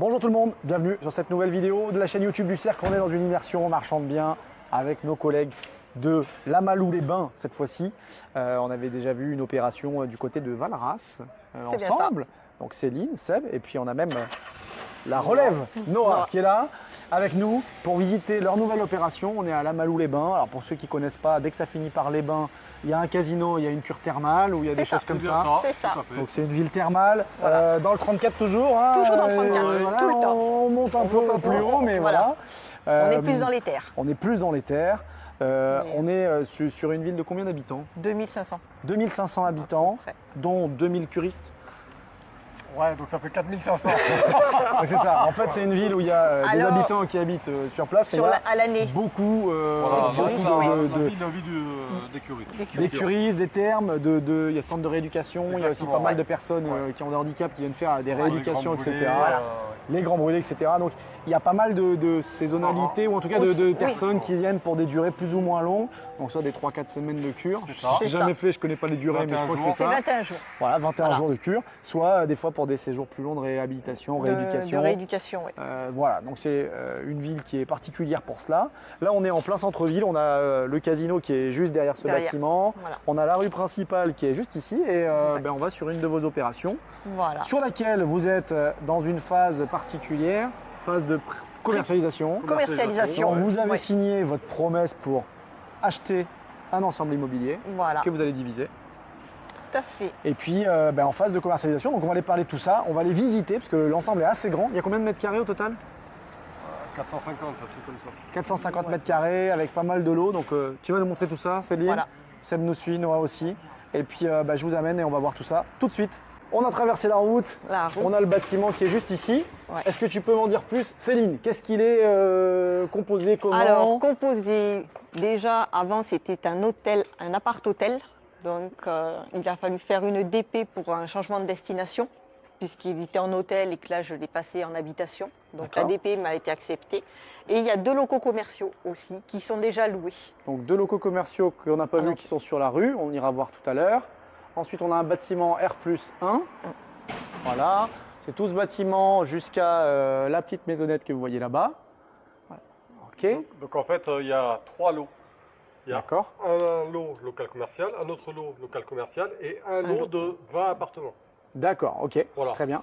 Bonjour tout le monde, bienvenue sur cette nouvelle vidéo de la chaîne YouTube du Cercle. On est dans une immersion marchand de biens avec nos collègues de Lamalou-les-Bains cette fois-ci. On avait déjà vu une opération du côté de Valras ensemble. Donc Céline, Seb, et puis on a même la relève, Noah, qui est là avec nous pour visiter leur nouvelle opération. On est à Lamalou-les-Bains. Alors pour ceux qui ne connaissent pas, dès que ça finit par les bains, il y a un casino, il y a une cure thermale ou il y a des choses comme ça. C'est ça. Donc c'est une ville thermale, Voilà. dans le 34 toujours. Hein, Toujours dans le 34, voilà, tout le temps. On monte un peu plus haut, mais voilà. On est plus dans les terres. On est plus dans les terres. On est sur une ville de combien d'habitants? 2500. 2500 habitants, dont 2000 curistes. Ouais, donc ça fait 4500. C'est ça. En fait, c'est une ville où il y a des habitants qui habitent sur place. À l'année. Beaucoup, Voilà, curistes, des curistes. des curistes, des thermes, il y a centre de rééducation, il y a aussi pas mal de personnes qui ont des handicaps qui viennent faire des rééducations, etc. Les grands brûlés, etc. Donc il y a pas mal de saisonnalité ou en tout cas de personnes qui viennent pour des durées plus ou moins longues. Donc soit des 3-4 semaines de cure. Je n'ai jamais fait, je ne connais pas les durées, mais je crois que c'est ça. 21 jours. Voilà, 21 jours de cure. Soit des fois pour des séjours plus longs de réhabilitation, rééducation. De rééducation, oui. Voilà, donc c'est une ville qui est particulière pour cela. Là, on est en plein centre-ville. On a le casino qui est juste derrière ce bâtiment. Voilà. On a la rue principale qui est juste ici. Et on va sur une de vos opérations. Voilà. Sur laquelle vous êtes dans une phase particulière, phase de commercialisation. Commercialisation. Vous avez signé votre promesse pour acheter un ensemble immobilier que vous allez diviser. Tout à fait. Et puis en phase de commercialisation, donc on va aller parler de tout ça, on va les visiter parce que l'ensemble est assez grand. Il y a combien de mètres carrés au total? 450, un truc comme ça. 450 mètres carrés avec pas mal de lots. Donc tu vas nous montrer tout ça, Céline. Voilà. Seb nous suit, Noah aussi. Et puis je vous amène et on va voir tout ça tout de suite. On a traversé la route. On a le bâtiment qui est juste ici. Ouais. Est-ce que tu peux m'en dire plus? Céline, qu'est-ce qu'il est composé, comment? Alors, composé, déjà avant c'était un hôtel, un appart-hôtel. Donc il a fallu faire une DP pour un changement de destination, puisqu'il était en hôtel et que là je l'ai passé en habitation. Donc la DP m'a été acceptée. Et il y a 2 locaux commerciaux aussi qui sont déjà loués. Donc 2 locaux commerciaux qu'on n'a pas vus qui sont sur la rue, on ira voir tout à l'heure. Ensuite, on a un bâtiment R+1. Voilà, c'est tout ce bâtiment jusqu'à la petite maisonnette que vous voyez là-bas. Voilà. Ok. Donc en fait, il y a 3 lots. Il y a D'accord. un lot local commercial, un autre lot local commercial et un lot de 20 appartements. D'accord, ok, Voilà. très bien.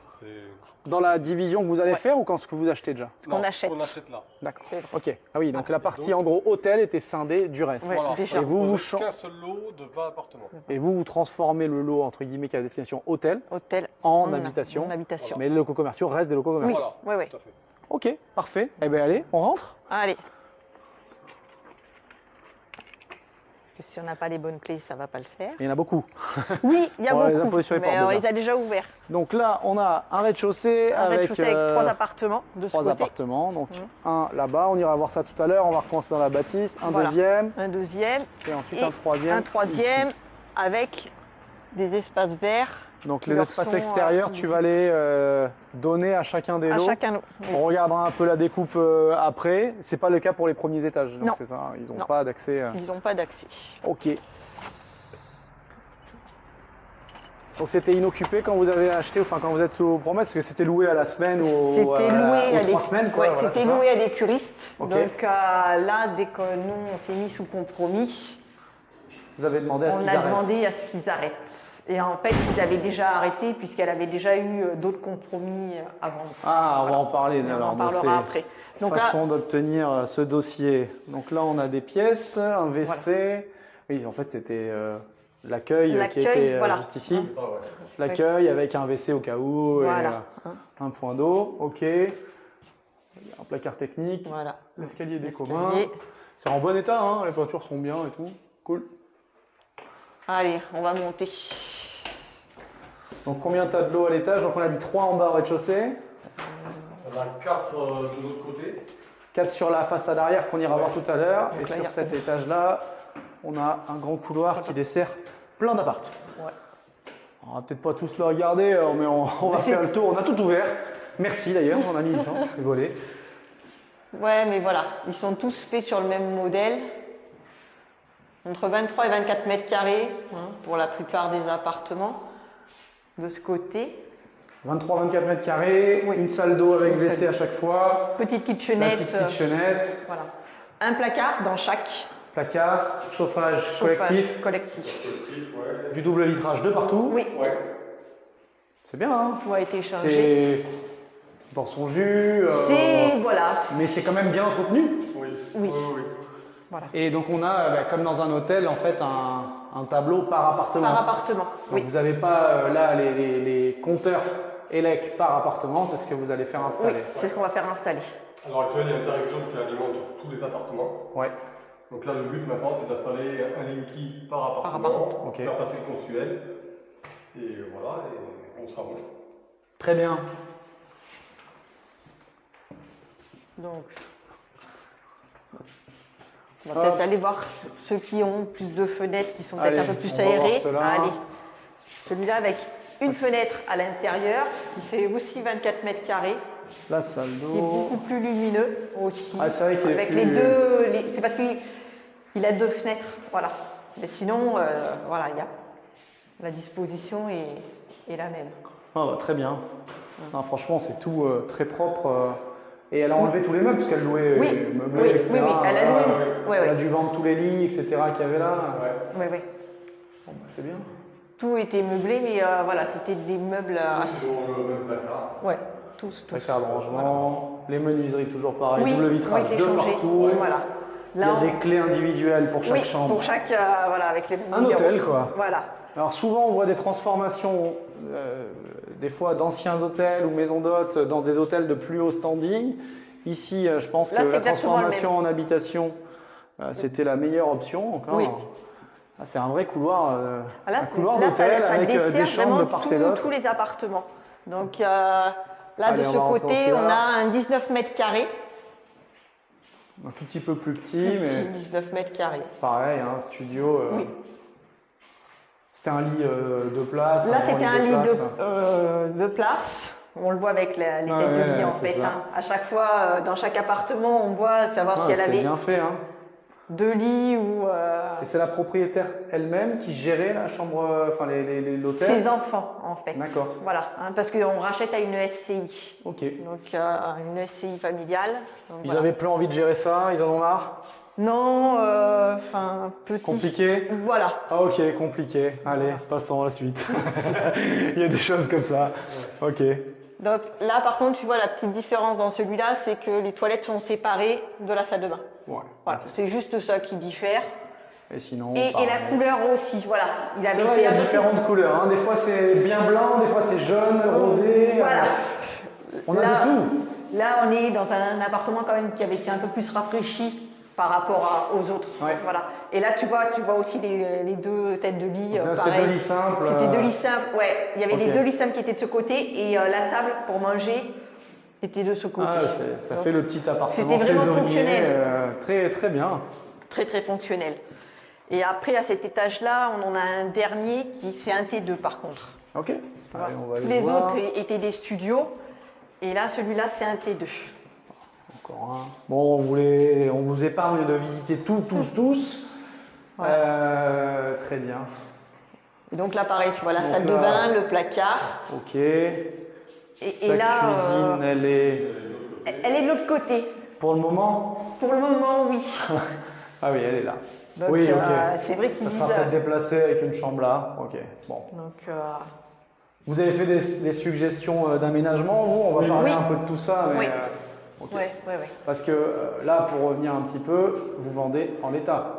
Dans la division que vous allez faire ou quand ce que vous achetez déjà? Ce qu'on achète. On achète là. D'accord, C'est vrai. ok. Ah oui, donc la partie en gros hôtel était scindée du reste. Ouais, Voilà. déjà. Et vous qu'un seul lot de 20 appartements. Et vous transformez le lot entre guillemets qui a destination hôtel Hôtel en habitation. En habitation. Mais les locaux commerciaux restent des locaux commerciaux. Voilà, Oui. tout à fait. Ok, parfait. Eh bien allez, on rentre. Allez. Parce que si on n'a pas les bonnes clés, ça ne va pas le faire. Il y en a beaucoup. Oui, il y a On les a beaucoup, posés sur les mais portes on déjà. les a déjà ouverts. Donc là, on a un rez-de-chaussée Un avec, rez-de-chaussée avec 3 appartements de ce 3 côté. appartements. Donc un là-bas, on ira voir ça tout à l'heure. On va recommencer dans la bâtisse. Un Voilà. deuxième Un deuxième. et ensuite et un troisième. Un troisième ici. avec des espaces verts. Donc qui les leur espaces sont, extérieurs, tu vas les donner à chacun des à lots. chacun. On regardera un peu la découpe après. C'est pas le cas pour les premiers étages. Donc Non. c'est ça. Ils n'ont Non. pas d'accès. Ils n'ont pas d'accès. Ok. Donc c'était inoccupé quand vous avez acheté, enfin quand vous êtes sous promesse, parce que c'était loué à la semaine ou C'était loué à 3 semaines, quoi. ouais, Voilà, c'était c'est ça. loué à des curistes. Ok. Donc là, dès que nous on s'est mis sous compromis, Vous avez demandé à ce on qu'ils a arrêtent. demandé à ce qu'ils arrêtent. Et en fait, ils avaient déjà arrêté puisqu'elle avait déjà eu d'autres compromis avant nous. Ah, on va en parler Mais on alors. en de parlera ces après. Donc là, façons d'obtenir ce dossier. Donc là, on a des pièces, un WC. Oui, en fait, c'était l'accueil qui était voilà. juste ici. Ça, ouais. L'accueil avec un WC au cas où Voilà. et un point d'eau. Ok. Il y a un placard technique. voilà. L'escalier des L'escalier. communs. C'est en bon état, hein, les peintures sont bien et tout. Cool. Allez, on va monter. Donc combien tu as de l'eau à l'étage? Donc on a dit 3 en bas au rez-de-chaussée, On a 4 de l'autre côté. 4 sur la façade arrière qu'on ira voir tout à l'heure. Et Donc là, il y sur a- cet étage-là, on a un grand couloir qui dessert plein d'appartes. Ouais. On va peut-être pas tous le regarder, mais on va faire le tour. On a tout ouvert. Merci d'ailleurs, on a mis du temps, c'est volé. Ouais, mais voilà, ils sont tous faits sur le même modèle. Entre 23 et 24 mètres carrés pour la plupart des appartements de ce côté. 23-24 mètres carrés, Oui. une salle d'eau avec Une WC salle. à chaque fois, Petite la kitchenette. petite kitchenette, Voilà. Un placard dans chaque placard, chauffage collectif, collectif. du double vitrage de partout. Oui, Ouais. C'est bien, hein? tout a été changé. C'est dans son jus, C'est, voilà, mais c'est quand même bien entretenu. Oui. Oui. Oui. voilà. Et donc on a, comme dans un hôtel, en fait, un tableau par appartement. Par appartement, Donc oui. vous n'avez pas là les compteurs ELEC par appartement, c'est ce que vous allez faire Oui, installer. c'est ce qu'on va faire installer. À l'heure actuelle, il y a un tarif jaune qui alimente tous les appartements. Ouais. Donc là, le but maintenant, c'est d'installer un Linky par appartement, appartement. Ok. faire passer le mensuel. Et voilà, et on sera bon. Très bien. Donc, on va peut-être aller voir ceux qui ont plus de fenêtres, qui sont peut-être Allez, un peu plus on va voir aérés. ceux-là. Allez, celui-là avec une fenêtre à l'intérieur, qui fait aussi 24 mètres carrés, La salle qui est d'eau. beaucoup plus lumineux aussi. Ah, c'est vrai qu'il est avec plus- les deux, c'est parce qu'il a deux fenêtres, voilà. Mais sinon, voilà, il y a la disposition est la même. Ah, bah, très bien. Non, franchement, c'est tout très propre. Et elle a enlevé tous les meubles, parce qu'elle louait Oui, meublés, oui, etc. oui, oui, elle a loué. Ouais, Elle a ouais. dû vendre tous les lits, etc. qu'il y avait là. Oui, oui. Bon, bah, c'est bien. Tout était meublé, mais voilà, c'était des meubles assez. Toujours le même placard. Ouais, tous. Placard de rangement, les menuiseries toujours pareil, Oui, double ont vitrage été de changés. partout. Voilà. Il y a des clés individuelles pour chaque oui, chambre. pour chaque, voilà, avec les Un numéros. hôtel, quoi. Voilà. Alors souvent on voit des transformations, des fois d'anciens hôtels ou maisons d'hôtes dans des hôtels de plus haut standing. Ici, je pense Là, que c'est la exactement le transformation en habitation, c'était la meilleure option. Donc là, Oui. c'est un vrai couloir, Là, un couloir là, d'hôtel ça avec dessert des chambres de vraiment part et d'autre. tous les appartements. Donc là, Allez, de on ce va rentrer côté, dans on celui-là. a un 19 mètres carrés. Un tout petit peu plus petit, Plus mais petit, 19 mètres carrés. pareil, un studio. Oui. C'était un lit de place. Là, c'était un lit place. de place. On le voit avec les têtes Ouais, de lit en c'est fait. ça. Hein. À chaque fois, dans chaque appartement, on voit savoir Ah, si elle c'était avait bien fait. Hein. deux lits ou Et c'est la propriétaire elle-même qui gérait la chambre, enfin l'hôtel. ses enfants en fait. D'accord. Voilà, hein, parce qu'on rachète à une SCI. Ok. Donc une SCI familiale. Donc, Ils voilà. avaient plus envie de gérer ça, ils en ont marre. Non, enfin petit. Compliqué. Voilà. Ah ok, compliqué. Allez, passons à la suite. Il y a des choses comme ça. Ok. Donc là, par contre, tu vois la petite différence dans celui-là, c'est que les toilettes sont séparées de la salle de bain. Ouais. Voilà, c'est juste ça qui diffère. Et sinon. Et pareil. la couleur aussi, voilà. Il avait C'est vrai, été il y a un peu différentes plus- couleurs. Hein. Des fois c'est bien blanc, des fois c'est jaune, rosé. Voilà. On a Là- de tout. Là, on est dans un appartement quand même qui avait été un peu plus rafraîchi par rapport aux autres. Ouais. Voilà. Et là, tu vois aussi les deux têtes de lit. Donc là, c'était pareil. deux lits simples. C'était deux lits simples. Ouais, il y avait Ok. les deux lits simples qui étaient de ce côté et la table pour manger était de ce côté. Ah, ça Donc, fait le petit appartement c'était vraiment saisonnier. fonctionnel. Très très bien. Très très fonctionnel. Et après, à cet étage-là, on en a un dernier qui c'est un T2 par contre. Ok. Voilà. Allez, on va Tous aller les voir. autres étaient des studios. Et là, celui-là, c'est un T2. Encore un. Bon, on vous épargne de visiter tous. Voilà. Très bien. Et donc là, pareil, tu vois la Donc salle de là- bain, le placard. Ok. Et La là, cuisine, elle est. elle est de l'autre côté. Pour le moment. Pour le moment, oui. Ah oui, elle est là. Donc, oui, ok. c'est vrai qu'ils Ça disent. sera peut-être déplacé avec une chambre là. Ok. Bon. Donc, Vous avez fait des suggestions d'aménagement, vous? On va parler Oui. un peu de tout ça. Mais, Oui. ok. ouais. Parce que là, pour revenir un petit peu, vous vendez en l'état.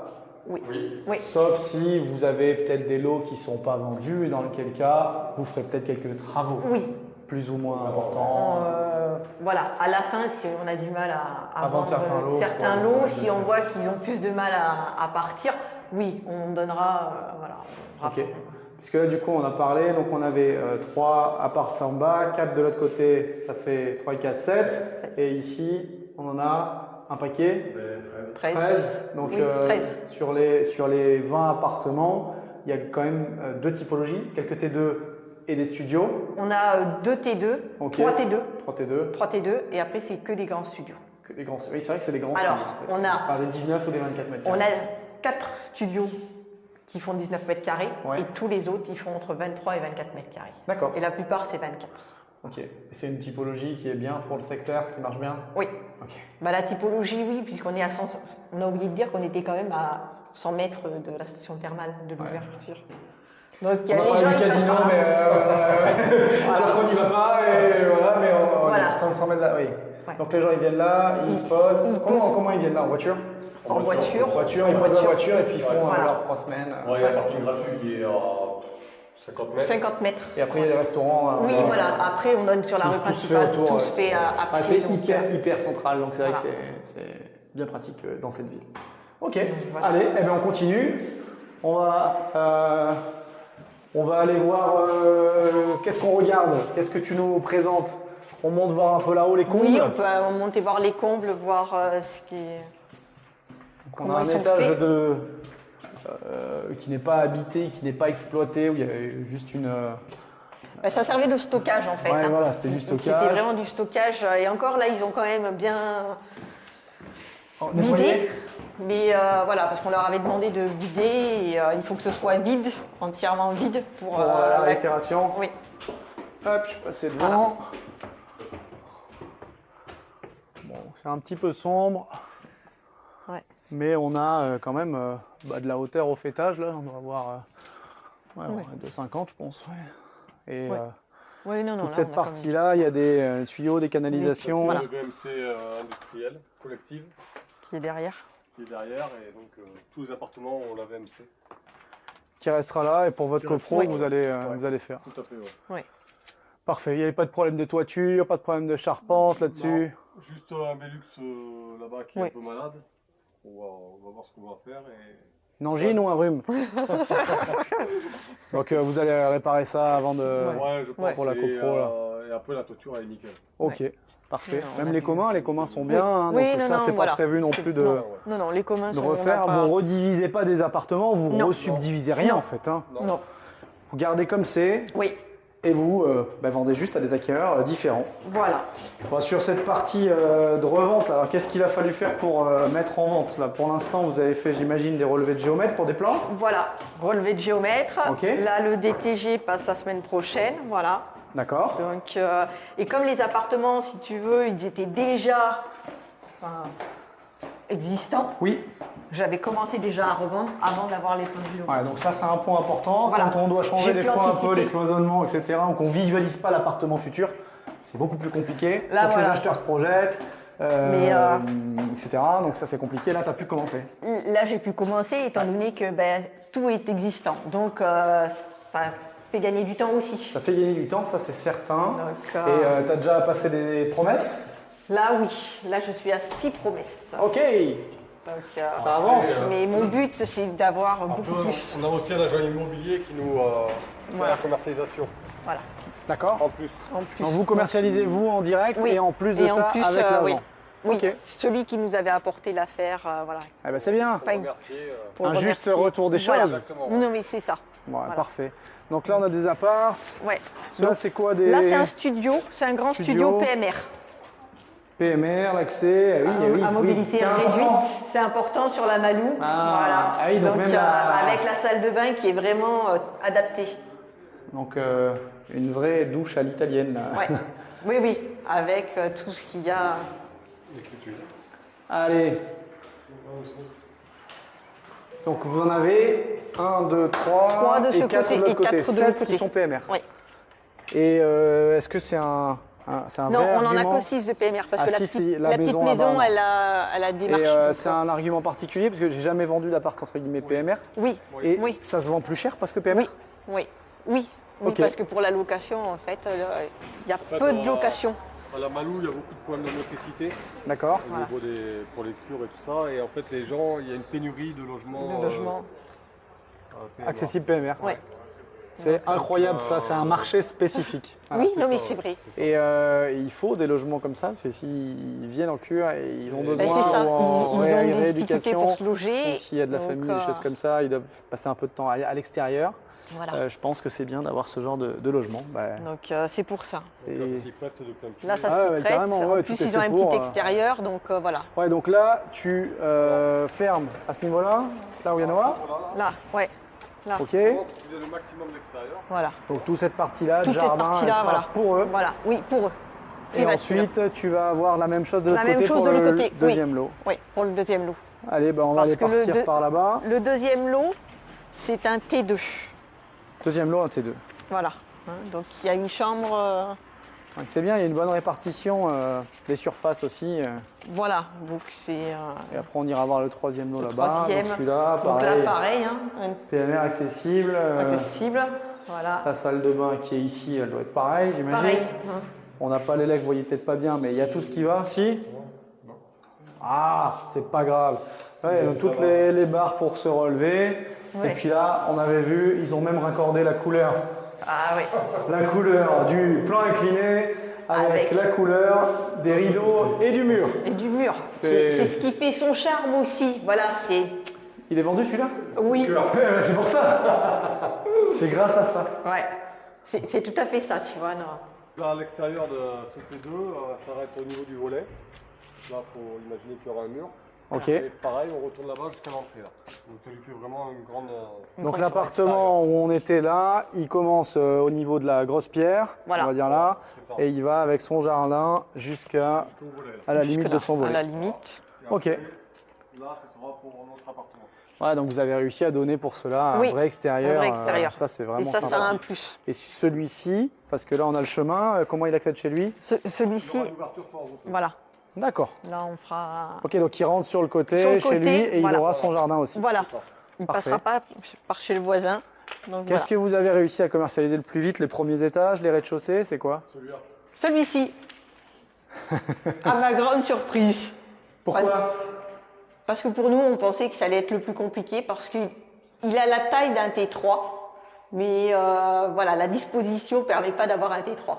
Oui. Oui. Oui. Sauf si vous avez peut-être des lots qui ne sont pas vendus, et dans lequel cas, vous ferez peut-être quelques travaux. Oui. Plus ou moins importants. Voilà, à la fin, si on a du mal à vendre certains lots, lots, ouais, si on voit qu'ils ont plus de mal à partir, oui, on donnera. Voilà, on Ok. Parce que là, du coup, on a parlé, donc on avait 3 apparts en bas, 4 de l'autre côté, ça fait 3 et 4, 7. Et ici, on en a un paquet, 13. 13. Donc Oui, 13. sur les 20 appartements, il y a quand même 2 typologies, quelques T2 et des studios. On a 2 T2, Ok. 3 T2, 3 T2, 3 T2, et après, c'est que des grands studios. que des grands. Oui, c'est vrai que c'est des grands Alors, studios. En fait. on a- Enfin, des 19 ou des 24 mètres On carrés. a 4 studios qui font 19 mètres carrés, Ouais. et tous les autres, ils font entre 23 et 24 mètres carrés. D'accord. Et la plupart, c'est 24. Ok. Et c'est une typologie qui est bien pour le secteur, qui marche bien? Oui. Ok. Bah, la typologie, oui, puisqu'on est à 100, on a oublié de dire qu'on était quand même à 100 mètres de la station thermale, de l'ouverture. Donc il y a On les n'a gens pas qui le passent casino, par là. mais alors qu'on n'y va pas, et voilà, mais on Voilà. 100 mètres là, oui. Ouais. Donc les gens ils viennent là, ils se posent. Comment ils viennent là? En voiture? En voiture. Ils posent la voiture et puis ils font Voilà. leurs 3 semaines. Ouais, il y a un parking gratuit qui est à 50 mètres. 50 mètres. Et après il y a les restaurants. Oui, voilà. Après, on donne sur la rue Tout se fait principale, autour. tout se fait à pied. C'est donc, hyper central, donc c'est vrai voilà. que c'est bien pratique dans cette ville. Ok, voilà. allez, eh bien on continue. On va aller voir qu'est-ce qu'on regarde, qu'est-ce que tu nous présentes. On monte voir un peu là-haut les combles. Oui, on peut monter voir les combles, voir ce qui est. Donc, on comment a un ils sont étage faits. qui n'est pas habité, qui n'est pas exploité, où il y a juste une. Bah, ça servait de stockage en fait. Ouais, hein. voilà, c'était du C'était stockage. vraiment du stockage. Et encore là, ils ont quand même bien Nettoyé. vidé. Mais voilà, parce qu'on leur avait demandé de vider et il faut que ce soit vide, entièrement vide pour, Pour la la- réitération. Oui. Hop, je suis passé devant. Bon, c'est un petit peu sombre, Ouais. mais on a quand même de la hauteur au fêtage. Là, on doit avoir Ouais. 2,50 je pense. Ouais. Et Ouais. Oui, non, non. toute là, cette on a quand même- partie-là, il y a des tuyaux, des canalisations. Voilà. Le BMC industriel, collective, Qui est derrière. qui est derrière. Et donc, tous les appartements ont la VMC. Qui restera là et pour votre Qui reste- copro ouais. vous allez faire. Tout à fait, ouais. Oui. Parfait, il n'y avait pas de problème de toiture, pas de problème de charpente là-dessus. Non, juste un Velux là-bas qui est Oui. un peu malade. On va voir ce qu'on va faire. Et... Une angine ou un rhume. Donc vous allez réparer ça avant de... Ouais, je pense. Ouais. Pour la copro, là. Et après, la toiture, elle est nickel. Ok, parfait. Non, on Même a les vu. communs sont bien. Hein, Oui, donc non, ça, non, c'est pas voilà. prévu non C'est- plus de, Non, ouais. Non, non, les communs de sont. on a refaire. pas- Vous redivisez pas des appartements, vous Non. resubdivisez rien Non. en fait. Hein. Non. Non. Vous gardez comme c'est Oui, et vous vendez juste à des acquéreurs différents. voilà. Bon, sur cette partie de revente, là, alors, qu'est-ce qu'il a fallu faire pour mettre en vente là? Pour l'instant, vous avez fait, j'imagine, des relevés de géomètres pour des plans. Voilà. Relevé de géomètre. Ok. Là, le DTG passe la semaine prochaine. Voilà. D'accord. Donc, et comme les appartements, si tu veux, ils étaient déjà existants, Oui. j'avais commencé déjà à revendre avant d'avoir les plans de géomètre. Ouais, donc ça, c'est un point important. Voilà. Quand on doit changer J'ai des pu fois un peu anticiper. les cloisonnements, etc., ou qu'on visualise pas l'appartement futur, c'est beaucoup plus compliqué. Là, Faut que les voilà. acheteurs se projettent, Mais, etc. Donc ça, c'est compliqué. Là, tu as pu commencer. Là, j'ai pu commencer étant donné que tout est existant. Donc, ça fait gagner du temps aussi. Ça fait gagner du temps, ça, c'est certain. Donc, Et tu as déjà passé des promesses? là, oui. Là, je suis à 6 promesses. Ok, Donc, ça avance. mais mon but, c'est d'avoir Après, beaucoup plus. on a aussi un agent immobilier qui nous fait Voilà. la commercialisation. Voilà. D'accord. En plus. En plus. Donc vous commercialisez vous en direct Oui. et en plus de Et en ça plus, avec l'agent. oui. Oui, Ok. celui qui nous avait apporté l'affaire, voilà. Eh ben, c'est bien. Enfin, Remercier. pour le Un juste remercier. retour des Voilà. choses. Exactement. Non, mais c'est ça. Ouais, Voilà. parfait. Donc là, on a des apparts. Ouais. Cela, c'est quoi des Là, c'est un studio, c'est un grand Studio. studio PMR. PMR, l'accès. Oui, oui, à oui. mobilité C'est réduite. important. C'est important sur la Malou. Ah, Voilà. ah oui, donc même avec la salle de bain qui est vraiment adaptée. Donc une vraie douche à l'italienne. Là. Ouais. Oui, oui. Avec tout ce qu'il y a. L'écriture. Allez. Donc vous en avez 1, 2, 3, Trois de ce et 4 côté de l'autre et côté. quatre de 7 l'autre qui côté. sont PMR. Oui. Et est-ce que c'est un Non, vrai on n'en a argument que 6 de PMR parce Ah, que la si, petite, si, la la petite maison maison, là-bas, elle a des marches. Et donc, c'est un argument particulier parce que j'ai jamais vendu d'appart entre guillemets PMR. Oui, Et oui. ça se vend plus cher parce que PMR. oui, oui, oui. Oui, Ok. parce que pour la location, en fait, il y a fait, peu de location. À la Malou, il y a beaucoup de problèmes de motricité D'accord. au Voilà. niveau pour les cures et tout ça. Et en fait, les gens, il y a une pénurie de logements. Le logement. PMA. Accessible PMR. Ouais. C'est incroyable ça, c'est un marché spécifique. Voilà. Oui, c'est non, mais ça, c'est vrai. c'est ça. Et il faut des logements comme ça, parce que s'ils viennent en cure et ils ont Ben, Ben, besoin c'est ça, ou en ils ont des difficultés rééducation, pour se loger. ou s'il y a de la donc, famille, des choses comme ça, ils doivent passer un peu de temps à l'extérieur. Voilà. Je pense que c'est bien d'avoir ce genre de logement. Bah, Donc c'est pour ça. Donc là, ça s'y prête de plein de pieds. Là, ça Ah s'y ouais, prête. carrément, En ouais, plus, tout est ils ont fait un pour, petit extérieur, donc voilà. Ouais, donc là, tu fermes à ce niveau-là, là où il y a Noah. Là, ouais. Là. Ok. Vraiment pour qu'ils aient le maximum d'extérieur. Voilà. Donc toute cette partie-là, Toute cette jardin, elle partie-là, sera voilà. pour eux. Voilà, oui, pour eux. Et Privative. ensuite, tu vas avoir la même chose de l'autre La même côté chose pour de l'autre le côté, oui. deuxième lot. Oui, pour le deuxième lot. Allez, ben, on va Parce aller que le partir deux- par là-bas. Le deuxième lot, c'est un T2. Deuxième lot, un T2. Voilà. Hein, donc il y a une chambre. Donc, c'est bien, il y a une bonne répartition des surfaces aussi. Voilà. Donc c'est. Et après, on ira voir le troisième lot Le là-bas. troisième. Donc celui-là, Donc pareil. là, pareil. Hein, PMR accessible. accessible. Voilà. La salle de bain qui est ici, elle doit être pareille, j'imagine. Pareil. Hein. On n'a pas les legs, vous voyez peut-être pas bien, mais il y a tout ce qui va, si? Ah, c'est pas grave. Ouais, donc toutes les barres pour se relever. Ouais. Et puis là, on avait vu, ils ont même raccordé la couleur. Ah oui. La couleur du plan incliné avec Avec. la couleur des rideaux et du mur. Et du mur. C'est- C'est ce qui fait son charme aussi. Voilà, c'est. Il est vendu celui-là? Oui. Ouais, c'est pour ça. C'est grâce à ça. Ouais. C'est tout à fait ça, tu vois. Non. Là, à l'extérieur de ce T2, ça va être au niveau du volet. Là, il faut imaginer qu'il y aura un mur. Ok. Et pareil, on retourne là-bas jusqu'à l'entrée. Là. Donc ça lui fait vraiment une grande. Donc l'appartement où on était là, il commence au niveau de la grosse pierre, Voilà. on va dire là, C'est ça. et il va avec son jardin jusqu'à Tout volet, là. à la limite de son À volet. la limite. Et Ok. après, là, ce sera pour notre appartement. Ouais, donc vous avez réussi à donner pour cela un Oui, vrai extérieur. un vrai extérieur. Ça c'est Et vraiment ça, sympa. ça a un plus. Et celui-ci, parce que là on a le chemin, comment il accède chez lui? Il y Celui-ci, aura une ouverture sur la route. voilà. D'accord. Là, on fera. Ok, donc il rentre sur le côté, Sur le chez côté, lui et voilà. il aura son jardin aussi. Voilà. C'est ça. Il ne Parfait. passera pas par chez le voisin. Donc Qu'est-ce voilà. que vous avez réussi à commercialiser le plus vite? Les premiers étages, les rez-de-chaussée, c'est quoi? Celui-là. Celui-ci. À ma grande surprise. Pourquoi? Parce que pour nous, on pensait que ça allait être le plus compliqué parce qu'il a la taille d'un T3. Mais voilà, la disposition ne permet pas d'avoir un T3.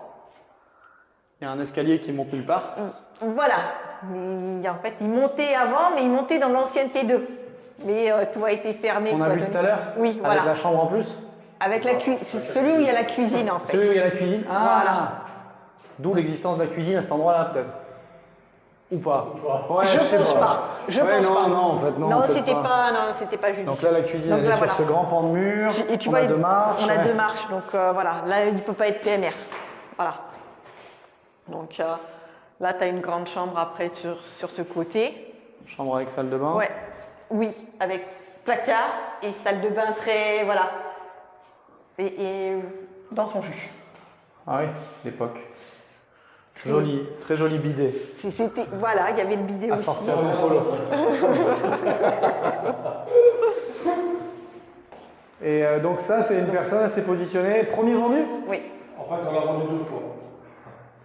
Il y a un escalier qui monte nulle part. Voilà. Mais en fait, il montait avant, mais il montait dans l'ancienne T2. Mais tout a été fermé. On a vu cloisonné. tout à l'heure? Oui, Avec voilà. la chambre en plus? Avec la cuisine. C'est celui où il y a la cuisine, en fait. Celui où il y a la cuisine? Ah! Voilà. D'où l'existence de la cuisine à cet endroit-là, peut-être? Ou pas? Ouais, Je sais pense pas. Je Ouais, pense non, pas. non, en fait, non. Non, peut-être c'était pas. Non, c'était pas judicieux. Donc là, la cuisine, Donc elle là, est sur voilà. ce grand pan de mur. Et tu on vois, a deux marches. on a ouais. deux marches, donc voilà. Là, il ne peut pas être PMR. Voilà. Donc là, tu as une grande chambre après sur ce côté. Chambre avec salle de bain. Ouais. Oui, avec placard et salle de bain très. Voilà. Et dans son jus. Ah oui, l'époque. Joli, très joli bidet. C'était. Voilà, il y avait le bidet À aussi. sortir ton polo. Et donc ça, c'est une personne, elle s'est positionnée. Premier vendu? Oui. En fait, on l'a vendu 2 fois.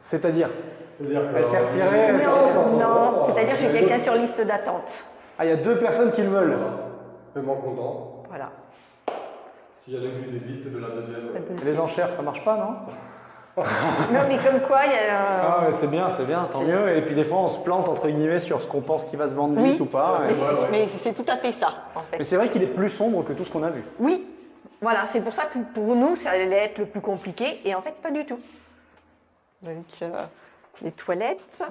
C'est-à-dire? C'est-à-dire que. Elle s'est retirée, elle s'est retirée. Non, c'est-à-dire que j'ai quelqu'un sur liste d'attente. Ah, il y a deux personnes qui le veulent. Paiement comptant. Voilà. S'il y a l'église hésite, c'est de la deuxième. Et les enchères, ça marche pas, non? Non, mais comme quoi, il y a. Ah ouais, c'est bien, tant mieux. Et puis des fois, on se plante entre guillemets sur ce qu'on pense qui va se vendre vite Oui, ou pas. mais Et- c'est tout à fait ça, en fait. Mais c'est vrai qu'il est plus sombre que tout ce qu'on a vu. Oui, voilà, c'est pour ça que pour nous, ça allait être le plus compliqué, et en fait, pas du tout. Donc, les toilettes.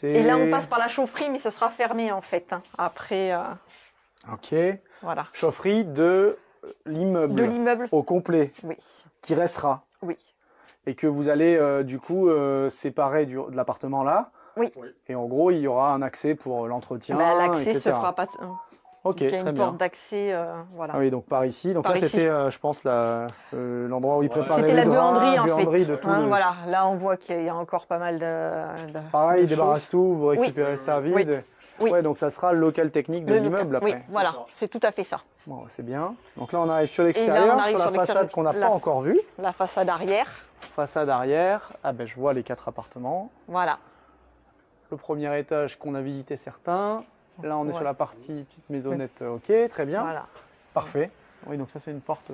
Et là, on passe par la chaufferie, mais ce sera fermé, en fait. Hein. Après, Ok. voilà. Chaufferie de l'immeuble. De l'immeuble, Au complet, oui, qui restera. oui. Et que vous allez du coup séparer de l'appartement là. Oui. Et en gros, il y aura un accès pour l'entretien. Bah, l'accès etc. se fera pas. Ok, Il y a très une bien. porte d'accès, voilà. Ah oui, donc par ici. Donc Par là, ici. c'était, je pense, l'endroit où ils préparaient C'était les la draps, buanderie, en buanderie fait. de tout. Hein, le- voilà, là, on voit qu'il y a encore pas mal Pareil, de ils débarrassent choses. tout, vous récupérez ça vide. Oui. Oui. Ouais, donc ça sera le local technique de Le l'immeuble local. après. Oui, voilà, c'est tout à fait ça. Bon, c'est bien. Donc là, on arrive sur là, l'extérieur, on arrive sur la sur façade l'extérieur. qu'on n'a pas La- encore vue. La façade arrière, Façade arrière. Ah ben, je vois les 4 appartements. voilà. Le premier étage qu'on a visité certains. Là, on est Ouais. sur la partie petite maisonnette. Ok, très bien. Voilà. Parfait. Oui, donc ça, c'est une porte.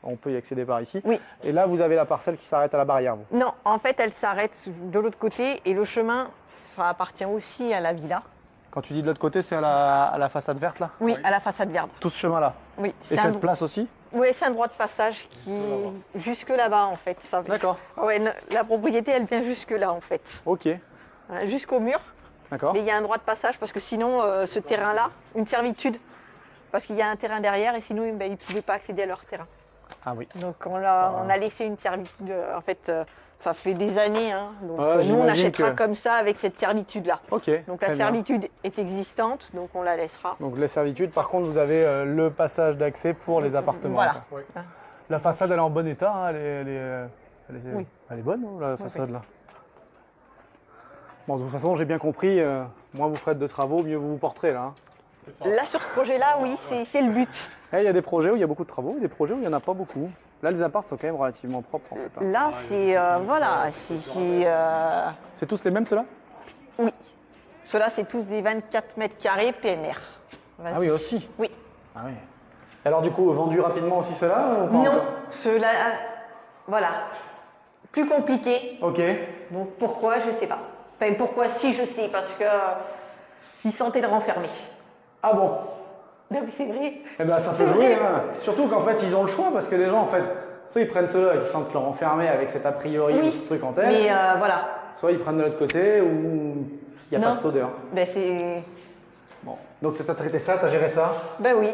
On peut y accéder par ici. Oui. Et là, vous avez la parcelle qui s'arrête à la barrière, vous. Non, en fait, elle s'arrête de l'autre côté et le chemin, ça appartient aussi à la villa. Quand tu dis de l'autre côté, c'est à la façade verte, là? Oui, à la façade verte. Tout ce chemin-là. Oui, Et c'est un, cette place aussi? oui, c'est un droit de passage qui est jusque là-bas, en fait. Ça- D'accord. Ouais, la propriété, elle vient jusque là, en fait. Ok. Hein, jusqu'au mur. D'accord. Mais il y a un droit de passage parce que sinon, ce terrain-là, une servitude, parce qu'il y a un terrain derrière et sinon ben, ils ne pouvaient pas accéder à leur terrain. Ah oui. Donc on Ça- a laissé une servitude, en fait ça fait des années, hein. Donc Ouais, nous on j'imagine achètera que- comme ça avec cette servitude-là. Ok. Donc la très bien. servitude est existante, donc on la laissera. Donc les servitudes, par contre, vous avez le passage d'accès pour les appartements. Voilà. quoi. Oui. La façade, elle est en bon état, hein, Oui. elle est bonne, la Oui, façade là. Bon, de toute façon, j'ai bien compris, moins vous faites de travaux, mieux vous vous porterez là. Hein. C'est ça. Là sur ce projet-là, oui, c'est le but. Et il y a des projets où il y a beaucoup de travaux, et des projets où il n'y en a pas beaucoup. Là, les apparts sont quand même relativement propres en fait. Hein. Là c'est voilà, C'est tous les mêmes ceux-là? oui. Ceux-là c'est tous des 24 mètres carrés PMR. Vas-y. Ah oui, aussi. Oui. Ah oui. Et alors du coup, vendu rapidement aussi ceux-là ou pas Non, encore ceux-là, voilà, plus compliqué. Ok. Donc pourquoi, je sais pas. Enfin, pourquoi si, je sais, parce que ils sentaient le renfermer. Ah bon? Ben oui, c'est vrai. Eh ben ça peut jouer, hein. Surtout qu'en fait ils ont le choix parce que les gens en fait, soit ils prennent ceux-là qui sentent leur enfermé avec cet a priori Oui, ou ce truc en tête, Mais voilà, soit ils prennent de l'autre côté ou il n'y a Non. pas cette odeur. ben c'est, Bon. Donc t'as traité ça, t'as géré ça. ben oui.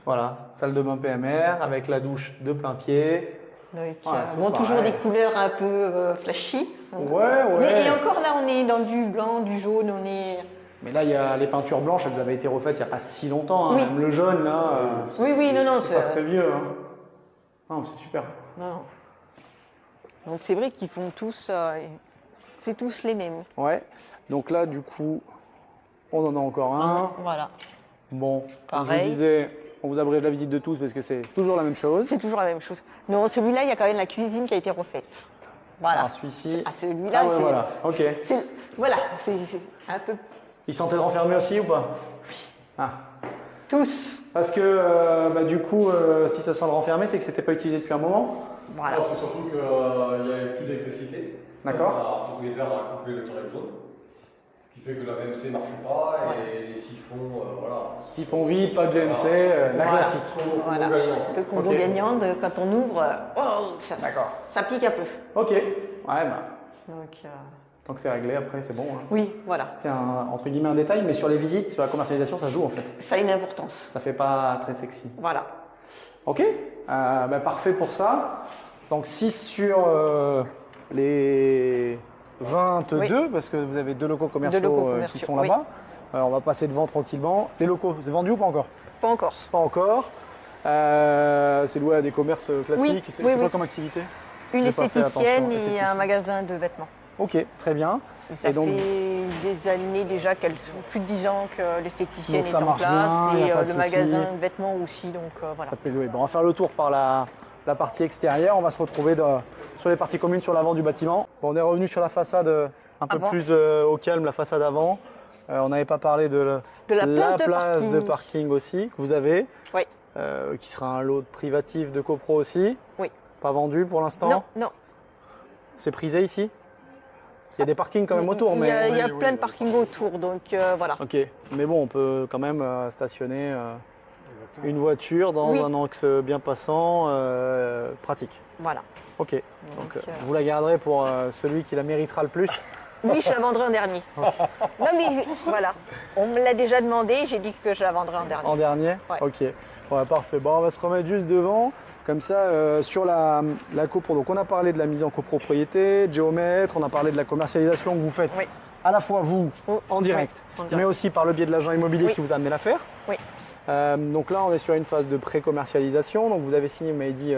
Voilà, salle de bain PMR avec la douche de plein pied. Donc, Ouais, tous bon, toujours pareil. des couleurs un peu flashy. Ouais, ouais. Mais et encore là, on est dans du blanc, du jaune, on est. Mais là il y a les peintures blanches, elles avaient été refaites il n'y a pas si longtemps. Hein. Oui. Même le jaune là, Oui, oui, non, non, c'est pas très vieux. Hein. Non, c'est super. non, non. Donc c'est vrai qu'ils font tous, c'est tous les mêmes. Ouais. Donc là du coup, on en a encore un. Voilà. Bon, comme je vous Pareil. disais, on vous abrège la visite de tous parce que c'est toujours la même chose. C'est toujours la même chose. Non, celui-là, il y a quand même la cuisine qui a été refaite. Voilà. Ah, celui-ci. Ah, celui-là, Ah ouais, c'est. voilà, ok. Voilà, c'est un peu Ils sentaient le renfermer aussi ou pas? Ah. tous. Parce que bah, du coup, si ça sent le renfermer, c'est que c'était pas utilisé depuis un moment. Voilà. Alors, c'est surtout qu'il n'y avait plus d'électricité. D'accord. Le propriétaire a coupé le torrent jaune. Ce qui fait que la VMC ne marche pas et les siphons, voilà. Siphon vide, pas de VMC, la Voilà. classique. Voilà. Le combo Ok. gagnant, quand on ouvre, D'accord. ça pique un peu. Ok. Ouais, bah, Donc, tant que c'est réglé, après, c'est bon. Hein. oui, voilà. C'est entre guillemets un détail, mais sur les visites, sur la commercialisation, ça joue en fait. Ça a une importance. Ça fait pas très sexy. Voilà. Ok, bah, parfait pour ça. Donc 6 sur les 22, parce que vous avez deux locaux commerciaux, Deux locaux qui commerciaux, sont là-bas. On va passer devant tranquillement. Les locaux, c'est vendu ou pas encore? Pas encore. Pas encore. C'est loué à des commerces classiques. Oui, C'est oui, quoi oui. comme activité? Une J'ai pas fait esthéticienne attention, et esthéticienne. un magasin de vêtements. Ok, très bien. Ça Et donc- fait des années déjà qu'elles sont plus de 10 ans que l'esthéticienne Donc est ça en marche place bien, y a et pas de le souci. magasin de vêtements aussi. Donc voilà. Ça peut louer. Bon, on va faire le tour par la partie extérieure. On va se retrouver sur les parties communes sur l'avant du bâtiment. Bon, on est revenu sur la façade un peu Avant. plus au calme, la façade avant. On n'avait pas parlé de De la place de place parking. de parking aussi que vous avez, Oui. qui sera un lot privatif de copro aussi. Oui. Pas vendu pour l'instant. Non, non. C'est prisé ici. Il y a des parkings quand même autour, Il y a, mais il y a Oui, plein oui, de parkings autour, donc voilà. ok. Mais bon, on peut quand même stationner une voiture dans Oui. un axe bien passant, pratique. Voilà. Ok. Donc Donc, vous la garderez pour celui qui la méritera le plus. Oui, je la vendrai en dernier. Non mais voilà, on me l'a déjà demandé, j'ai dit que je la vendrai en dernier. En dernier. Ouais. Ok. Ouais, parfait. Bon, on va se remettre juste devant. Comme ça, sur la copro. Donc on a parlé de la mise en copropriété, de géomètre, on a parlé de la commercialisation que vous faites Oui. à la fois vous Oh, en direct, oui, en mais direct. aussi par le biais de l'agent immobilier Oui. qui vous a amené l'affaire. Oui. Donc là, on est sur une phase de pré-commercialisation. Donc vous avez signé, vous m'avez dit,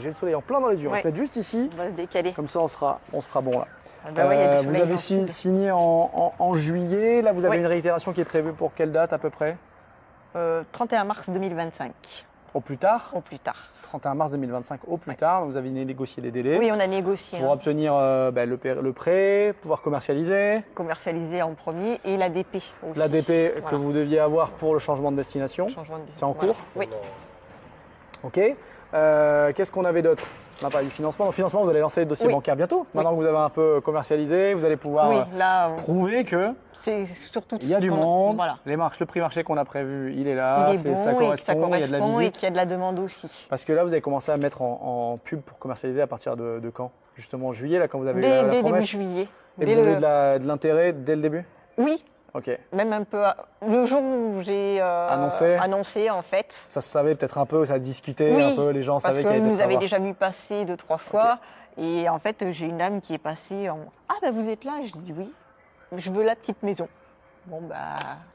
j'ai le soleil en plein dans les yeux. On va Ouais. se mettre juste ici. On va se décaler. Comme ça, on sera bon là. Ah bah ouais, il y a du vous soleil avez dans le sud. signé en juillet. Là, vous avez Oui. une réitération qui est prévue pour quelle date à peu près? 31 mars 2025, Au plus tard. au plus tard. 31 mars 2025 au plus Ouais. tard. Donc, vous avez négocié les délais Oui, on a négocié, pour hein, obtenir le prêt, pouvoir commercialiser, commercialisé en premier et l'ADP aussi. l'ADP que Voilà. vous deviez avoir pour le changement de destination. Changement de- C'est en voilà. cours Oui. Ok. Qu'est-ce qu'on avait d'autre? On a parlé du financement. Dans le financement, vous allez lancer le dossier Oui. bancaire bientôt. Maintenant que vous avez un peu commercialisé, vous allez pouvoir Oui, là, prouver que c'est surtout. il y a du qu'on- monde, Voilà. le prix marché qu'on a prévu, il est là, Il est bon ça et que ça correspond, il y a de la correspond et visite. qu'il y a de la demande aussi. Parce que là, vous avez commencé à mettre en pub pour commercialiser à partir de quand? Justement en juillet, là, quand vous avez Dès la début promesse. juillet. Et Dès vous avez le- de l'intérêt dès le début? Oui, Ok. Même un peu le jour où j'ai annoncé, en fait. Ça se savait peut-être un peu, ça discutait Oui, un peu, les gens parce savaient que qu'il y avait nous avait travaux. déjà vu passer 2-3 fois. Et en fait, j'ai une dame qui est passée en « Ah, ben vous êtes là ?» Je dis « Oui, je veux la petite maison. » Bon, bah...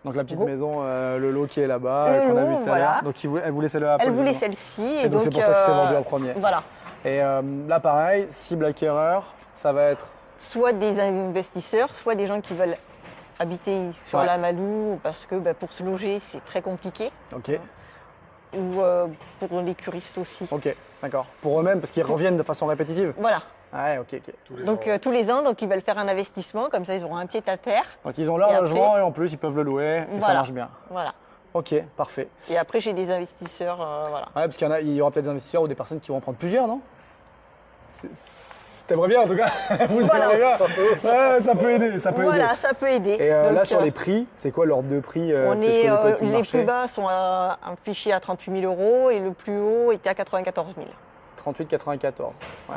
Donc la petite go. maison, le lot qui est là-bas, Le qu'on a lot, vu tout à voilà. l'heure. Donc elle voulait celle-là. Elle voulait celle-ci. Et donc c'est pour ça que c'est vendu en premier. Voilà. Et là pareil, cible acquéreur, ça va être... Soit des investisseurs, soit des gens qui veulent habiter sur Ouais. la Malou parce que pour se loger, c'est très compliqué. Ok, Ou pour les curistes aussi. ok, d'accord. Pour eux-mêmes, parce qu'ils reviennent de façon répétitive. Voilà. Ouais, ok, ok. Tous les Donc ans. tous les ans, donc ils veulent faire un investissement, comme ça ils auront un pied à terre. Donc ils ont leur Et logement après- et en plus ils peuvent le louer et ça Voilà. marche bien. Voilà. Ok, parfait. Et après j'ai des investisseurs, voilà. Ouais, parce il y aura peut-être des investisseurs ou des personnes qui vont en prendre plusieurs, non? T'aimerais bien en tout cas. Vous Voilà. aimeriez bien. Ouais, ça peut aider, ça peut Voilà, aider. ça peut aider. Et là Donc, sur les prix, c'est quoi l'ordre de prix on parce que je est, connais pas tout le les marché. plus bas sont à un fichier à 38 000 € et le plus haut était à 94 000. 38,94. Ouais,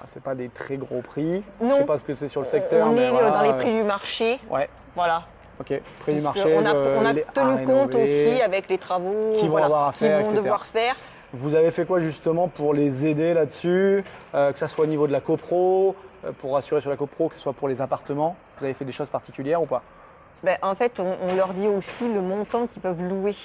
c'est pas des très gros prix. Je Non. sais pas ce que c'est sur le secteur. On mais est voilà, dans les prix du marché. Ouais, Voilà. ok. Prix du Puisque marché. on a les tenu à compte rénover. aussi avec les travaux Qui vont avoir à faire, qu'ils vont etc. devoir faire. Vous avez fait quoi justement pour les aider là-dessus, que ce soit au niveau de la copro, pour assurer sur la copro, que ce soit pour les appartements? Vous avez fait des choses particulières ou pas? En fait, on leur dit aussi le montant qu'ils peuvent louer.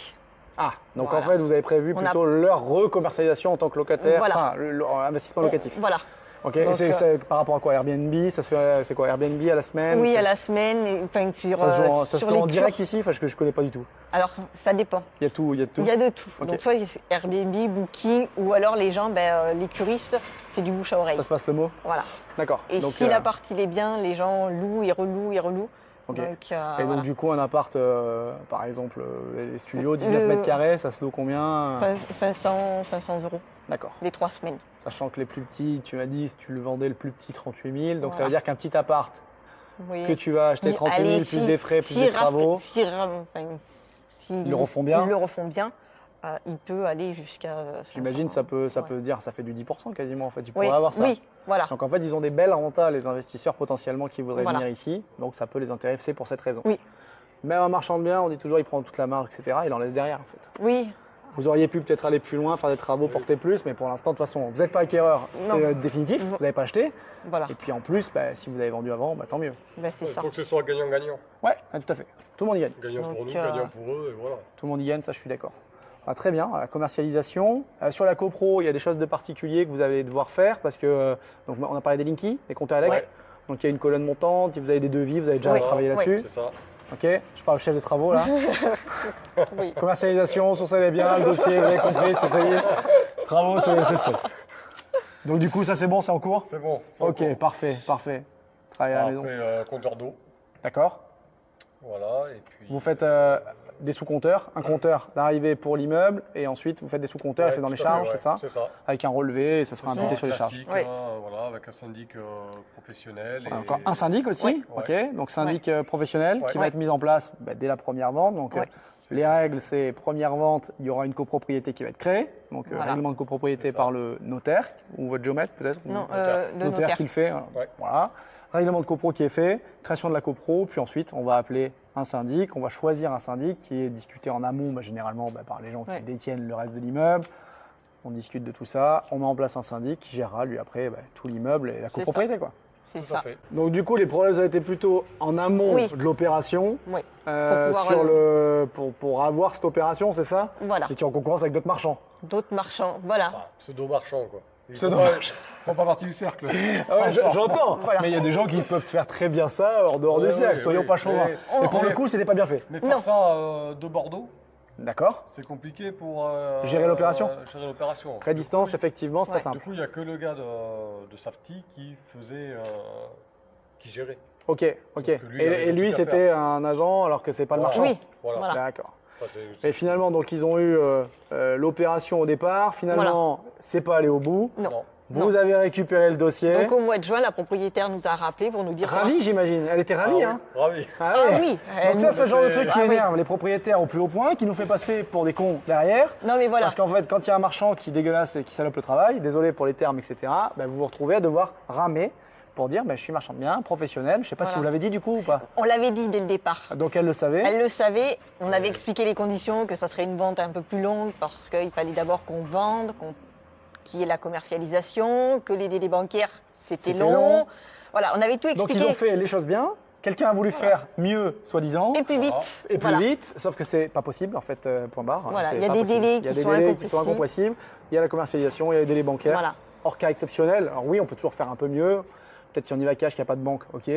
Ah, donc Voilà. en fait vous avez prévu On a- plutôt leur recommercialisation en tant que locataire, Voilà. enfin investissement locatif. Voilà. Ok, et Donc, c'est par rapport à quoi? Airbnb, ça se fait, c'est quoi? Airbnb à la semaine? Oui, C'est- à la semaine, enfin sur, Ça se joue, ça se sur fait les en direct tours. ici, enfin, que je connais pas du tout. Alors, ça dépend. Il y a tout, il y a tout. Il y a de tout. Ok. Donc, soit c'est Airbnb, Booking, ou alors les gens, les curistes, c'est du bouche à oreille. Ça se passe le mot? Voilà. D'accord. Et Donc, si l'appart il est bien, les gens louent et relouent et relouent. ok. Donc, Et donc voilà. du coup un appart, par exemple les studios, 19 Le- mètres carrés, ça se loue combien? 500 €, D'accord. les 3 semaines. Sachant que les plus petits, tu m'as dit, si tu le vendais le plus petit 38 000, donc ça Voilà. veut dire qu'un petit appart Oui. que tu vas acheter 38 000 plus des frais, plus des travaux, S'ils Ils le refont bien. Ils le refont bien, il peut aller jusqu'à 500. j'imagine ça peut Ouais. dire, ça fait du 10% quasiment en fait, tu Oui, pourrais avoir ça. oui, voilà. Donc en fait ils ont des belles rentes, les investisseurs potentiellement qui voudraient Voilà. venir ici, donc ça peut les intéresser pour cette raison. Oui. Même un marchand de biens, on dit toujours il prend toute la marge, etc. Il en laisse derrière en fait. Oui, Vous auriez pu peut-être aller plus loin, faire des travaux, porter plus, mais pour l'instant de toute façon, vous n'êtes pas acquéreur Non. définitif, Non. vous n'avez pas acheté, voilà. et puis en plus, si vous avez vendu avant, tant mieux. C'est Il ça. faut que ce soit gagnant-gagnant. Ouais, tout à fait. Tout le monde y gagne. Gagnant pour Donc, nous, gagnant pour eux, et voilà. Tout le monde y gagne, ça je suis d'accord. Très bien, la commercialisation. Sur la copro, il y a des choses de particulier que vous allez devoir faire parce que donc on a parlé des linkies, des comptes à Ouais. Donc il y a une colonne montante, vous avez des devis, vous avez déjà Oui. travaillé Oui. là-dessus. C'est ça. Ok, je parle au chef des travaux là. Oui. Commercialisation, sur ça les biens, le dossier, vous avez compris, c'est ça y est. Travaux, c'est ça. Donc du coup, ça c'est bon, c'est en cours? C'est bon. c'est en Ok, cours. parfait, parfait. Travail à la maison. Après, compteur d'eau. D'accord. Voilà. Et puis. Vous faites des sous-compteurs, un compteur d'arrivée pour l'immeuble, et ensuite vous faites des sous-compteurs, et Ouais, c'est dans les tout à fait, charges, ouais, c'est ça? C'est ça. Avec un relevé, et ça sera C'est imputé ça, sur les charges. classique, Oui. Voilà, avec un syndic professionnel. On a encore un syndic aussi, Oui. ok. Donc syndic professionnel qui Ouais. va être mis en place dès la première vente. Donc Ouais. les règles, c'est première vente, il y aura une copropriété qui va être créée. Donc Voilà. règlement de copropriété C'est ça. par le notaire ou votre géomètre peut-être. Non, ou- le notaire. qui le fait. Ouais. Voilà. Règlement de copro qui est fait, création de la copro, puis ensuite on va appeler un syndic, on va choisir un syndic qui est discuté en amont, généralement par les gens qui Ouais. détiennent le reste de l'immeuble. On discute de tout ça, on met en place un syndic qui gérera lui après tout l'immeuble et la C'est ça. copropriété quoi. C'est Tout à ça. fait. Donc du coup, les problèmes ont été plutôt en amont Oui. de l'opération, Oui. Pour pouvoir, pour avoir cette opération, c'est ça? Voilà. Et tu es en concurrence avec d'autres marchands. D'autres marchands. Voilà. Ah, pseudo-marchand, quoi. Ils Pseudo-marchand. font pas partie du cercle. J'entends, Voilà. mais il y a des gens qui peuvent se faire très bien ça hors dehors du Ouais, cercle, ouais, soyons ouais. pas chauvins. Mais- Mais pour le mais- coup, c'était pas bien fait. Mais Non. faire ça de Bordeaux, D'accord? c'est compliqué pour. Gérer l'opération. Gérer l'opération. À distance, effectivement, c'est pas Ouais. simple. Du coup, il n'y a que le gars de Safety qui faisait. Qui gérait. Ok, ok. que lui, il avait Et lui, tout à c'était un agent alors que c'est pas le Voilà. marchand? Oui. Voilà. Voilà. D'accord. Enfin, c'est- Et finalement, donc ils ont eu l'opération au départ. Finalement, c'est pas allé au bout. Non. Non. Vous avez récupéré le dossier. Donc au mois de juin, la propriétaire nous a rappelé pour nous dire. Ravie, j'imagine. Elle était ravie, hein? Ravi. Ah Ah ouais. oui. Donc ça, c'est le genre de truc qui Ah oui. énerve les propriétaires au plus haut point, qui nous fait passer pour des cons derrière. Non mais voilà. Parce qu'en fait, quand il y a un marchand qui dégueulasse et qui salope le travail, désolé pour les termes, etc., vous vous retrouvez à devoir ramer pour dire je suis marchand de biens, professionnel. Je ne sais pas si Voilà. vous l'avez dit du coup ou pas. On l'avait dit dès le départ. Donc elle le savait. Elle le savait, on avait expliqué les conditions, que ça serait une vente un peu plus longue parce qu'il fallait d'abord qu'on vende, qu'il y ait la commercialisation, que les délais bancaires c'était C'était long. long. Voilà, on avait tout Donc expliqué. ils ont fait les choses bien. Quelqu'un a voulu faire mieux, soi-disant. Et plus vite. Et plus Voilà. vite, sauf que c'est pas possible en fait, point barre. Voilà, C'est il y a pas des possible. délais Il y a qui des sont délais qui sont incompressibles. incompressibles. Il y a la commercialisation, il y a les délais bancaires. Voilà. Hors cas exceptionnel, alors oui, on peut toujours faire un peu mieux. Peut-être si on y va cash, qu'il n'y a pas de banque, ok.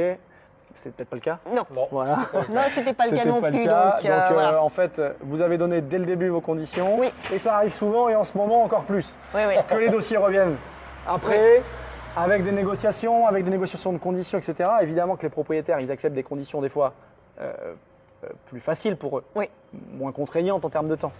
C'est peut-être pas le cas. Non, Non. Voilà. non, c'était pas le cas C'était non pas plus. le cas. Donc, voilà. En fait, vous avez donné dès le début vos conditions. Oui. Et ça arrive souvent et en ce moment encore plus. Oui, oui. Que les dossiers reviennent. Après, avec des négociations de conditions, etc. Évidemment que les propriétaires, ils acceptent des conditions des fois plus faciles pour eux. Oui. Moins contraignantes en termes de temps.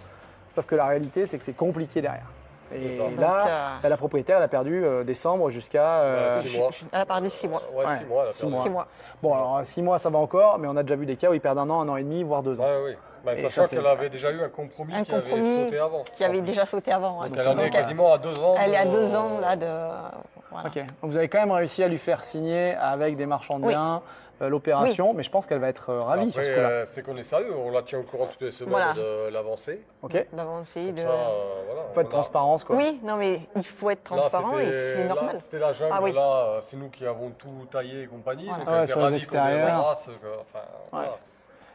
Sauf que la réalité, c'est que c'est compliqué derrière. Et C'est ça. là, Donc, bah, la propriétaire, elle a perdu décembre jusqu'à... 6 mois. Elle a parlé 6 mois. Ouais, Ouais, 6 mois. elle a 6 perdu. mois. 6 mois. Bon, alors 6 mois, ça va encore, mais on a déjà vu des cas où ils perdent 1 an et demi, voire 2 ans. Ouais, oui. Bah, Et sachant ça, c'est- qu'elle avait déjà eu un compromis Un qui avait compromis sauté avant. Qui avait déjà sauté avant. ouais. Donc elle en est Donc, quasiment à 2 ans. elle est à de- 2 ans là de. Voilà. Ok, donc vous avez quand même réussi à lui faire signer avec des marchands de Oui. biens l'opération, mais je pense qu'elle va être ravie sur ce Après, coup-là. c'est qu'on est sérieux, on la tient au courant toutes les semaines Voilà. de l'avancée. Ok, D'avancer. Comme De... ça, voilà. faut être transparence quoi. Oui, non mais il faut être Là, transparent et c'était- c'est là, normal. C'était la jungle, Ah oui. là, c'est nous qui avons tout taillé et compagnie. Voilà. Donc Ouais, elle était sur les ravie qu'on extérieurs. débarrasse, enfin, voilà.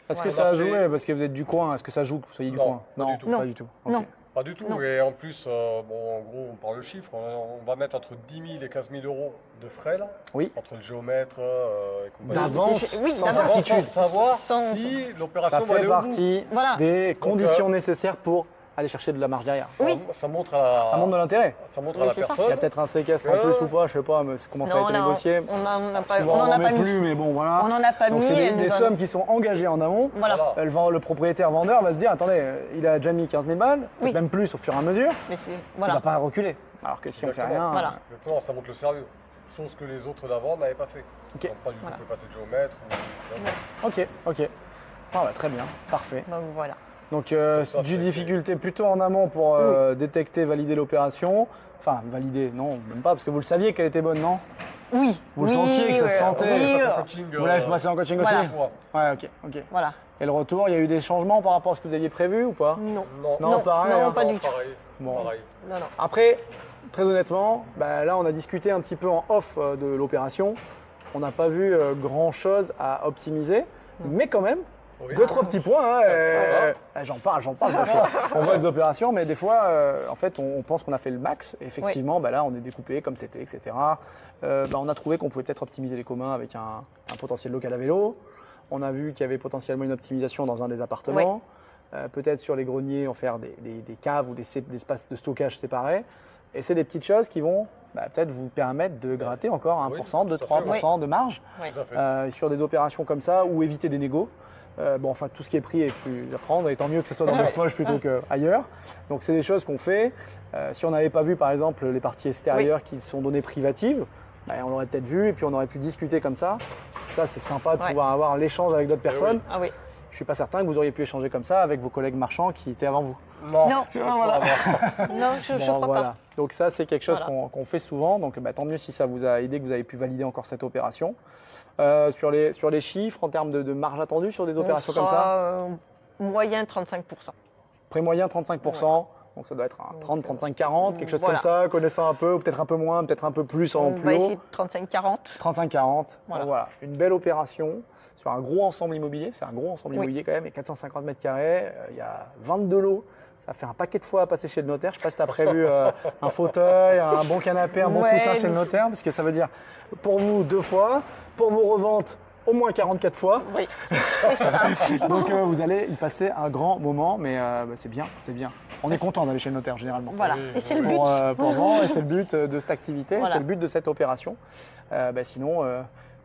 Est-ce que Ouais. ça a On a fait- joué parce que vous êtes du coin? Est-ce que ça joue que vous soyez du Non, coin? pas du tout. pas Non. du tout. Ok. Non. Pas du tout. Non. Et en plus, bon, en gros, on parle de chiffres. On va mettre entre 10 000 et 15 000 euros de frais, là. Oui. Entre le géomètre et compagnie. D'avance, Oui, sans d'avance. certitude. Sans savoir Sans- si Ça l'opération va fait aller au bout. partie Voilà. des conditions nécessaires pour aller chercher de la marge derrière. Ça, Oui. ça montre à la, Ça montre de l'intérêt. ça montre Oui, à la c'est ça. personne. Il y a peut-être un séquestre en plus ou pas, je sais pas, mais comment ça a Non, été là, négocié. on n'en a pas, Souvent, on en on a met pas mis. plus, mais bon, voilà. On n'en a pas Donc mis. c'est elle des nous en- sommes qui sont engagées en amont. Voilà. Voilà. Le propriétaire vendeur va se dire, attendez, il a déjà mis 15 000 balles, peut-être Oui. même plus au fur et à mesure, Mais c'est il ne voilà. va pas reculer. Alors que si on fait Exactement. rien, Voilà. Exactement, ça montre le sérieux. Chose que les autres d'avant n'avaient pas fait. Ok. Ils n'ont pas du tout Voilà. fait passer de géomètre. ok. Ah bah, très bien, parfait. Donc voilà. Donc Ça, du c'est- difficulté plutôt en amont pour détecter, valider l'opération. Enfin, valider, non, même pas, parce que vous le saviez qu'elle était bonne, non? Oui. Vous le oui, sentiez que ça se sentait. Oui, Vous l'avez passé en coaching Voilà. aussi? Ouais, ok. voilà. Et le retour, il y a eu des changements par rapport à ce que vous aviez prévu ou pas? Non. Non, pareil, Non, hein. pas du tout. Pareil. Bon. Pareil. Non, non. Après, très honnêtement, bah, là on a discuté un petit peu en off de l'opération. On n'a pas vu grand-chose à optimiser, mais quand même, Oui. 2-3 petits points. Hein, ça. j'en parle parce qu'on voit des opérations, mais des fois, en fait, on pense qu'on a fait le max. Et effectivement, bah, là, on est découpé comme c'était, etc. On a trouvé qu'on pouvait peut-être optimiser les communs avec un potentiel local à vélo. On a vu qu'il y avait potentiellement une optimisation dans un des appartements. Peut-être sur les greniers, en faire des caves ou des espaces de stockage séparés. Et c'est des petites choses qui vont peut-être vous permettre de gratter encore 1%, Oui, 2-3% de marge Oui. Tout à fait. sur des opérations comme ça ou éviter des négos. Tout ce qui est pris est plus à prendre et tant mieux que ce soit dans votre poche plutôt qu'ailleurs. Donc c'est des choses qu'on fait. Si on n'avait pas vu par exemple les parties extérieures qui sont données privatives, on l'aurait peut-être vu et puis on aurait pu discuter comme ça. Ça c'est sympa de pouvoir avoir l'échange avec d'autres personnes. Ah oui. Je suis pas certain que vous auriez pu échanger comme ça avec vos collègues marchands qui étaient avant vous. Non. Voilà. Non, je crois Voilà. pas. Donc ça, c'est quelque chose Voilà. qu'on fait souvent. Donc tant mieux si ça vous a aidé, que vous avez pu valider encore cette opération. Sur les chiffres, en termes de marge attendue sur des opérations comme ça, Moyen 35%. prix moyen 35%. Donc ça doit être un 30, 35, 40, quelque chose Voilà. comme ça, connaissant un peu, ou peut-être un peu moins, peut-être un peu plus en On plus va haut. essayer de 35-40. 35, 40. Voilà. Donc voilà, une belle opération sur un gros ensemble immobilier. C'est un gros ensemble Oui. immobilier quand même, il y a 450 mètres carrés, il y a 22 lots. Ça fait un paquet de fois à passer chez le notaire. Je ne sais pas si tu as prévu un fauteuil, un bon canapé, un bon Ouais, coussin chez le notaire, parce que ça veut dire pour vous 2 fois, pour vos reventes au moins 44 fois. Oui. C'est ça. Donc vous allez y passer un grand moment, mais c'est bien, c'est bien. On est content d'aller chez le notaire généralement. Voilà. Oui, Et c'est le oui. but. Pour vendre, et c'est le but de cette activité, Voilà. c'est le but de cette opération. Sinon,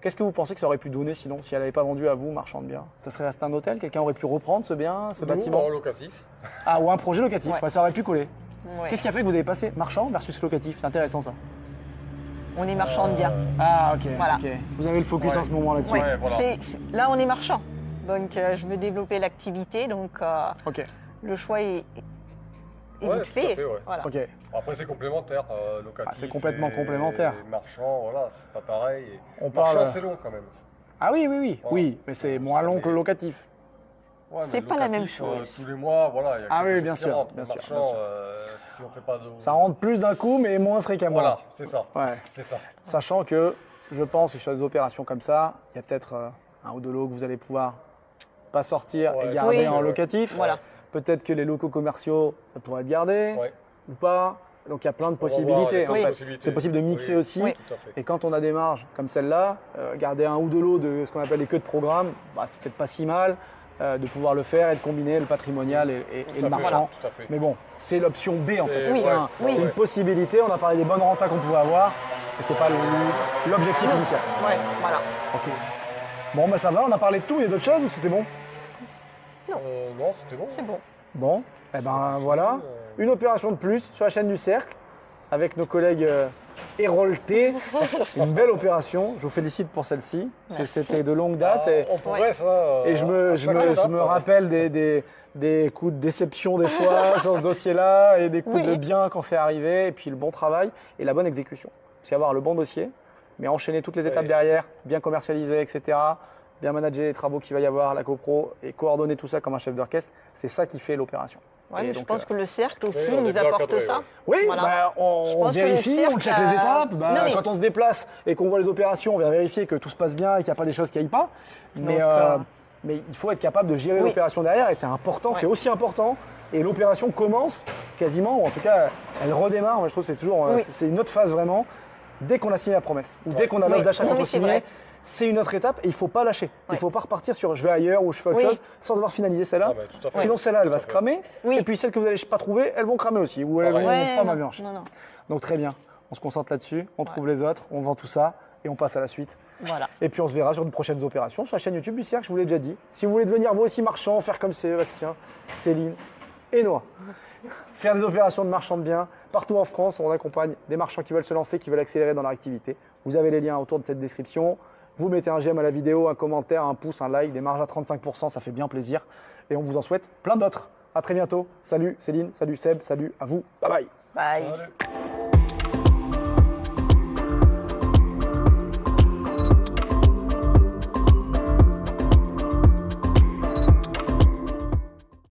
qu'est-ce que vous pensez que ça aurait pu donner sinon, si elle n'avait pas vendu à vous, marchand de biens? Ça serait resté un hôtel? Quelqu'un aurait pu reprendre ce bien, ce Nous, bâtiment? en locatif. Ah, ou un projet locatif, Ouais. ouais, ça aurait pu coller. Ouais. Qu'est-ce qui a fait que vous avez passé marchand versus locatif? C'est intéressant ça. On est marchand de biens. Ah, ok. Voilà. ok. Vous avez le focus Ouais. en ce moment là-dessus. Ouais, voilà. Là, on est marchand. Donc, je veux développer l'activité. Donc, Ok, le choix est Ouais, vite tout à fait. fait, ouais. Voilà. ok. Après, c'est complémentaire, locatif. c'est complètement et complémentaire. Marchand, voilà, c'est pas pareil. Et On marchand, parle- c'est long quand même. Ah oui, oui, oui, Voilà. oui, mais c'est moins long que le locatif. Ouais, mais C'est pas la même locatif, chose. tous les mois, voilà, il y a Ah quelque oui, chose bien qui sûr, rentre. bien Le sûr, marchand, bien sûr. si on fait pas de... Ça rentre plus d'un coup, mais moins fréquemment. Voilà, c'est ça. Ouais. C'est ça. Sachant que je pense que sur des opérations comme ça, il y a peut-être un ou deux lots que vous allez pouvoir pas sortir et Ouais, garder Oui. en ouais. locatif. Voilà. Peut-être que les locaux commerciaux, ça pourrait être gardé Ouais. ou pas. Donc il y a plein de On va voir, il y possibilités. a plein En de fait. possibilités. C'est possible de mixer Oui, aussi. Oui. Tout à fait. Et quand on a des marges comme celle-là, garder un ou deux lots de ce qu'on appelle les queues de programme, bah, c'est peut-être pas si mal de pouvoir le faire et de combiner le patrimonial et Tout le à fait, marchand. tout à fait. Mais bon, c'est l'option B en fait. C'est- Oui, C'est un- oui. c'est une possibilité. On a parlé des bonnes rentas qu'on pouvait avoir, mais c'est pas l'objectif Non. initial. Ouais, voilà. Ok. Bon, bah ça va. On a parlé de tout. Il y a d'autres choses ou c'était bon? Non, c'était bon. C'est bon. Bon. Eh ben voilà. Une opération de plus sur la chaîne du Cercle avec nos collègues Hérolté. Une belle opération. Je vous félicite pour celle-ci. Parce que Merci. c'était de longue date. Et, On progresse, hein, et je me, à je chaque me, je étape, me ouais. rappelle des coups de déception des fois sur ce dossier-là et des coups Oui. de bien quand c'est arrivé. Et puis le bon travail et la bonne exécution. C'est avoir le bon dossier, mais enchaîner toutes les étapes Oui. derrière, bien commercialiser, etc. Bien manager les travaux qu'il va y avoir, la copro, et coordonner tout ça comme un chef d'orchestre. C'est ça qui fait l'opération. Ouais, Et mais je donc, pense que le cercle aussi on est nous bien apporte encadré, ça. ouais. Oui, Voilà. bah, Je on pense que le vérifie, on cercle check les a- étapes. Bah, Non, mais- Quand on se déplace et qu'on voit les opérations, on vient vérifier que tout se passe bien et qu'il n'y a pas des choses qui n'aillent pas. Mais, Donc, mais il faut être capable de gérer oui. l'opération derrière et c'est important, Ouais. c'est aussi important. Et l'opération commence quasiment, ou en tout cas, elle redémarre. Moi, je trouve que c'est toujours, Oui. c'est une autre phase vraiment. Dès qu'on a signé la promesse ou dès Ouais. qu'on a l'offre Oui. d'achat Non, qu'on mais peut c'est signer, vrai. c'est une autre étape et il ne faut pas lâcher. Il ne Ouais. faut pas repartir sur je vais ailleurs ou je fais autre Oui. chose sans avoir finalisé celle-là. Ah, bah, tout à fait. Sinon, celle-là, elle va Tout à se fait. cramer. Oui. Et puis celles que vous n'allez pas trouver, elles vont cramer aussi. Ou elles Pareil. vont Ouais, pas non, mal marcher. non, non. Donc très bien, on se concentre là-dessus, on trouve les autres, on vend tout ça et on passe à la suite. Voilà. Et puis on se verra sur de prochaines opérations sur la chaîne YouTube du Cercle, je vous l'ai déjà dit. Si vous voulez devenir vous aussi marchand, faire comme Sébastien, Céline et Noah, faire des opérations de marchand de biens, partout en France, on accompagne des marchands qui veulent se lancer, qui veulent accélérer dans leur activité. Vous avez les liens autour de cette description. Vous mettez un j'aime à la vidéo, un commentaire, un pouce, un like, des marges à 35%, ça fait bien plaisir. Et on vous en souhaite plein d'autres. À très bientôt. Salut Céline, salut Seb, salut à vous. Bye bye. Bye. Salut.